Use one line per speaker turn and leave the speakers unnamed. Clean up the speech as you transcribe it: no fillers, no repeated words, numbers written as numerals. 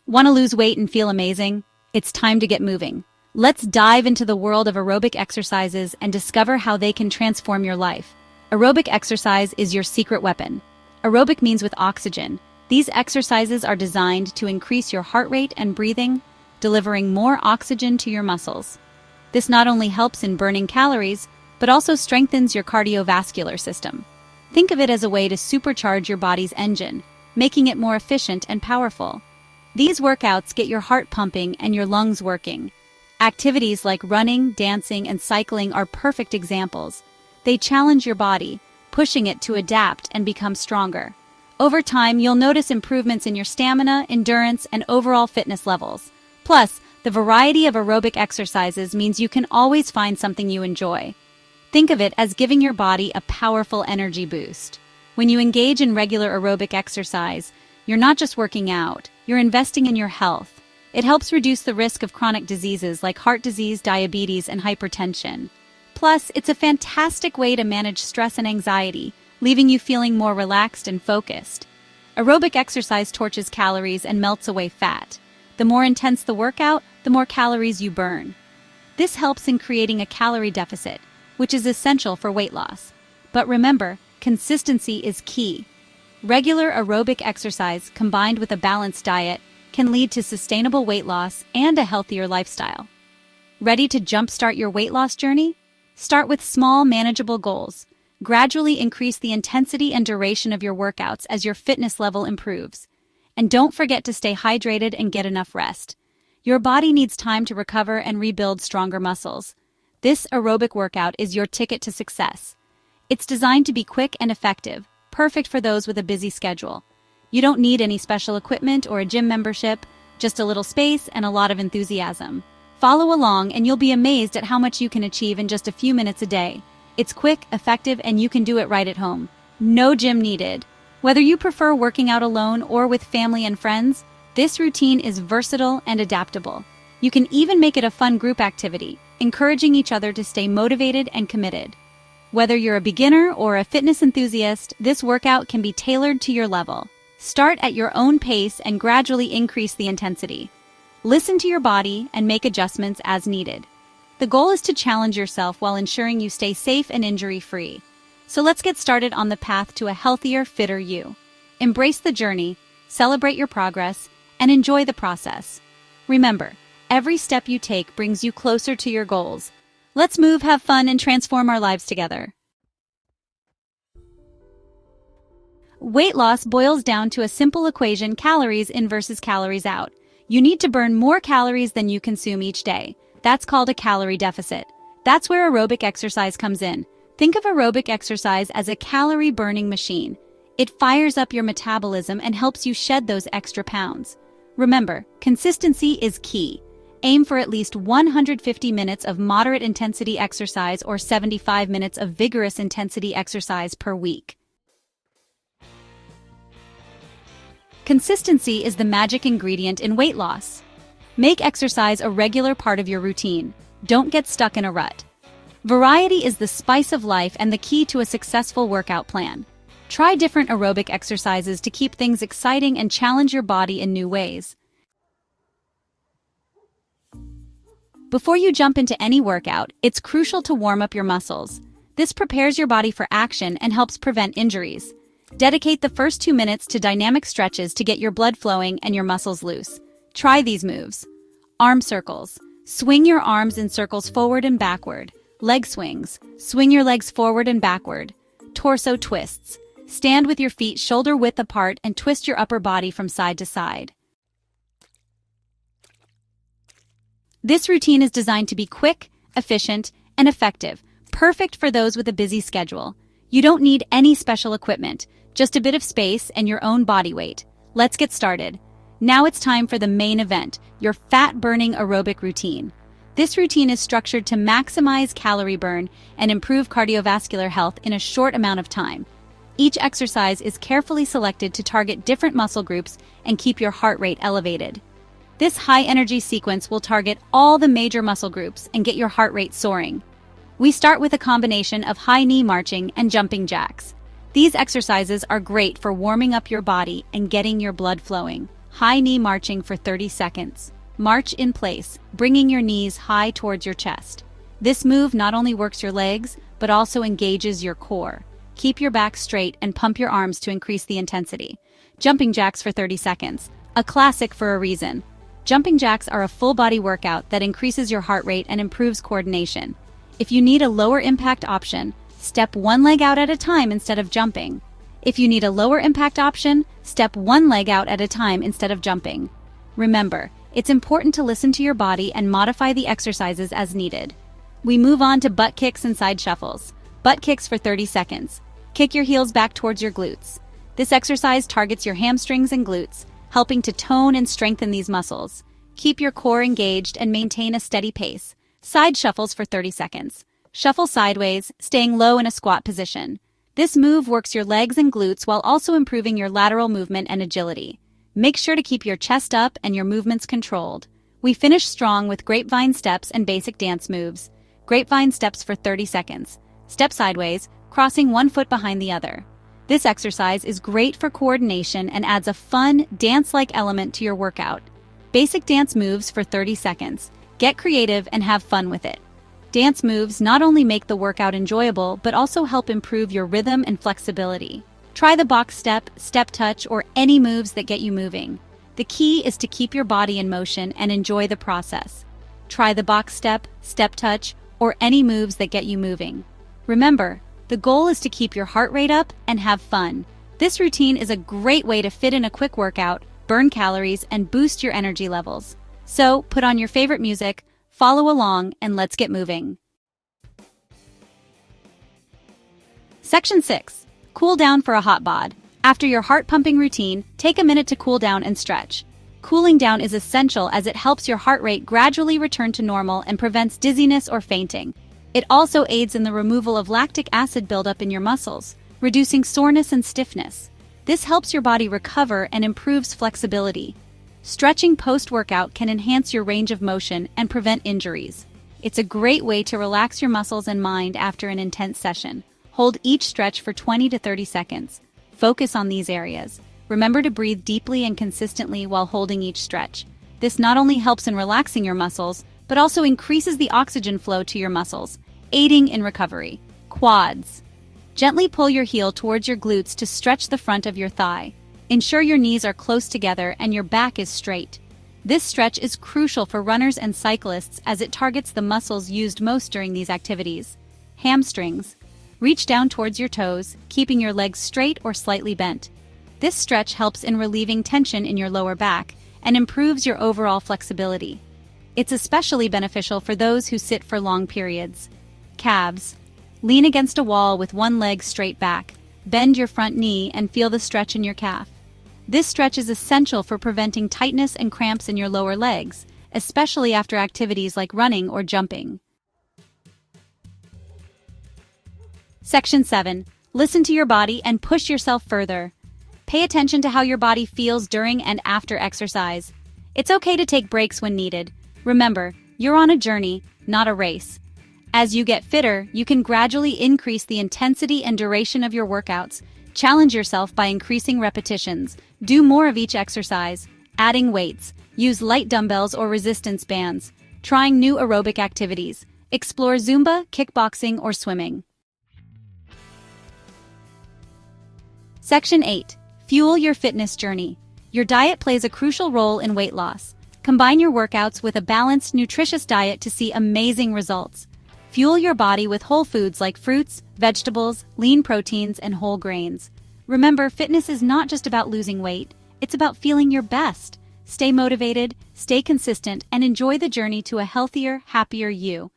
Want to lose weight and feel amazing? It's time to get moving. Let's dive into the world of aerobic exercises and discover how they can transform your life. Aerobic exercise is your secret weapon. Aerobic means with oxygen. These exercises are designed to increase your heart rate and breathing, delivering more oxygen to your muscles. This not only helps in burning calories, but also strengthens your cardiovascular system. Think of it as a way to supercharge your body's engine, making it more efficient and powerful. These workouts get your heart pumping and your lungs working. Activities like running, dancing, and cycling are perfect examples. They challenge your body, pushing it to adapt and become stronger. Over time, you'll notice improvements in your stamina, endurance, and overall fitness levels. Plus, the variety of aerobic exercises means you can always find something you enjoy. Think of it as giving your body a powerful energy boost. When you engage in regular aerobic exercise, you're not just working out, you're investing in your health. It helps reduce the risk of chronic diseases like heart disease, diabetes, and hypertension. Plus, it's a fantastic way to manage stress and anxiety, leaving you feeling more relaxed and focused. Aerobic exercise torches calories and melts away fat. The more intense the workout, the more calories you burn. This helps in creating a calorie deficit, which is essential for weight loss. But remember, consistency is key. Regular aerobic exercise combined with a balanced diet can lead to sustainable weight loss and a healthier lifestyle. Ready to jumpstart your weight loss journey? Start with small, manageable goals. Gradually increase the intensity and duration of your workouts as your fitness level improves. And don't forget to stay hydrated and get enough rest. Your body needs time to recover and rebuild stronger muscles. This aerobic workout is your ticket to success. It's designed to be quick and effective, perfect for those with a busy schedule. You don't need any special equipment or a gym membership, just a little space and a lot of enthusiasm. Follow along and you'll be amazed at how much you can achieve in just a few minutes a day. It's quick, effective, and you can do it right at home. No gym needed. Whether you prefer working out alone or with family and friends, this routine is versatile and adaptable. You can even make it a fun group activity, encouraging each other to stay motivated and committed. Whether you're a beginner or a fitness enthusiast, this workout can be tailored to your level. Start at your own pace and gradually increase the intensity. Listen to your body and make adjustments as needed. The goal is to challenge yourself while ensuring you stay safe and injury-free. So let's get started on the path to a healthier, fitter you. Embrace the journey, celebrate your progress, and enjoy the process. Remember, every step you take brings you closer to your goals. Let's move, have fun, and transform our lives together. Weight loss boils down to a simple equation: calories in versus calories out. You need to burn more calories than you consume each day. That's called a calorie deficit. That's where aerobic exercise comes in. Think of aerobic exercise as a calorie-burning machine. It fires up your metabolism and helps you shed those extra pounds. Remember, consistency is key. Aim for at least 150 minutes of moderate intensity exercise or 75 minutes of vigorous intensity exercise per week. Consistency is the magic ingredient in weight loss. Make exercise a regular part of your routine. Don't get stuck in a rut. Variety is the spice of life and the key to a successful workout plan. Try different aerobic exercises to keep things exciting and challenge your body in new ways. Before you jump into any workout, it's crucial to warm up your muscles. This prepares your body for action and helps prevent injuries. Dedicate the first 2 minutes to dynamic stretches to get your blood flowing and your muscles loose. Try these moves. Arm circles. Swing your arms in circles forward and backward. Leg swings. Swing your legs forward and backward. Torso twists. Stand with your feet shoulder width apart and twist your upper body from side to side. This routine is designed to be quick, efficient, and effective, perfect for those with a busy schedule. You don't need any special equipment, just a bit of space and your own body weight. Let's get started. Now it's time for the main event, your fat-burning aerobic routine. This routine is structured to maximize calorie burn and improve cardiovascular health in a short amount of time. Each exercise is carefully selected to target different muscle groups and keep your heart rate elevated. This high-energy sequence will target all the major muscle groups and get your heart rate soaring. We start with a combination of high knee marching and jumping jacks. These exercises are great for warming up your body and getting your blood flowing. High knee marching for 30 seconds. March in place, bringing your knees high towards your chest. This move not only works your legs, but also engages your core. Keep your back straight and pump your arms to increase the intensity. Jumping jacks for 30 seconds. A classic for a reason. Jumping jacks are a full-body workout that increases your heart rate and improves coordination. If you need a lower impact option, step one leg out at a time instead of jumping. If you need a lower impact option, step one leg out at a time instead of jumping. Remember, it's important to listen to your body and modify the exercises as needed. We move on to butt kicks and side shuffles. Butt kicks for 30 seconds. Kick your heels back towards your glutes. This exercise targets your hamstrings and glutes, helping to tone and strengthen these muscles. Keep your core engaged and maintain a steady pace. Side shuffles for 30 seconds. Shuffle sideways, staying low in a squat position. This move works your legs and glutes while also improving your lateral movement and agility. Make sure to keep your chest up and your movements controlled. We finish strong with grapevine steps and basic dance moves. Grapevine steps for 30 seconds. Step sideways, crossing one foot behind the other. This exercise is great for coordination and adds a fun, dance-like element to your workout. Basic dance moves for 30 seconds. Get creative and have fun with it. Dance moves not only make the workout enjoyable, but also help improve your rhythm and flexibility. Try the box step, step touch, or any moves that get you moving. The key is to keep your body in motion and enjoy the process. Try the box step, step touch, or any moves that get you moving. Remember, the goal is to keep your heart rate up and have fun. This routine is a great way to fit in a quick workout, burn calories, and boost your energy levels. So, put on your favorite music, follow along, and let's get moving. Section 6. Cool down for a hot bod. After your heart-pumping routine, take a minute to cool down and stretch. Cooling down is essential as it helps your heart rate gradually return to normal and prevents dizziness or fainting. It also aids in the removal of lactic acid buildup in your muscles, reducing soreness and stiffness. This helps your body recover and improves flexibility. Stretching post-workout can enhance your range of motion and prevent injuries. It's a great way to relax your muscles and mind after an intense session. Hold each stretch for 20 to 30 seconds. Focus on these areas. Remember to breathe deeply and consistently while holding each stretch. This not only helps in relaxing your muscles, but also increases the oxygen flow to your muscles, aiding in recovery. Quads. Gently pull your heel towards your glutes to stretch the front of your thigh. Ensure your knees are close together and your back is straight. This stretch is crucial for runners and cyclists as it targets the muscles used most during these activities. Hamstrings. Reach down towards your toes, keeping your legs straight or slightly bent. This stretch helps in relieving tension in your lower back and improves your overall flexibility. It's especially beneficial for those who sit for long periods. Calves. Lean against a wall with one leg straight back. Bend your front knee and feel the stretch in your calf. This stretch is essential for preventing tightness and cramps in your lower legs, especially after activities like running or jumping. Section 7. Listen to your body and push yourself further. Pay attention to how your body feels during and after exercise. It's okay to take breaks when needed. Remember, you're on a journey, not a race. As you get fitter, you can gradually increase the intensity and duration of your workouts. Challenge yourself by increasing repetitions. Do more of each exercise. Adding weights. Use light dumbbells or resistance bands. Trying new aerobic activities. Explore Zumba, kickboxing, or swimming. Section 8. Fuel your fitness journey. Your diet plays a crucial role in weight loss. Combine your workouts with a balanced, nutritious diet to see amazing results. Fuel your body with whole foods like fruits, vegetables, lean proteins, and whole grains. Remember, fitness is not just about losing weight, it's about feeling your best. Stay motivated, stay consistent, and enjoy the journey to a healthier, happier you.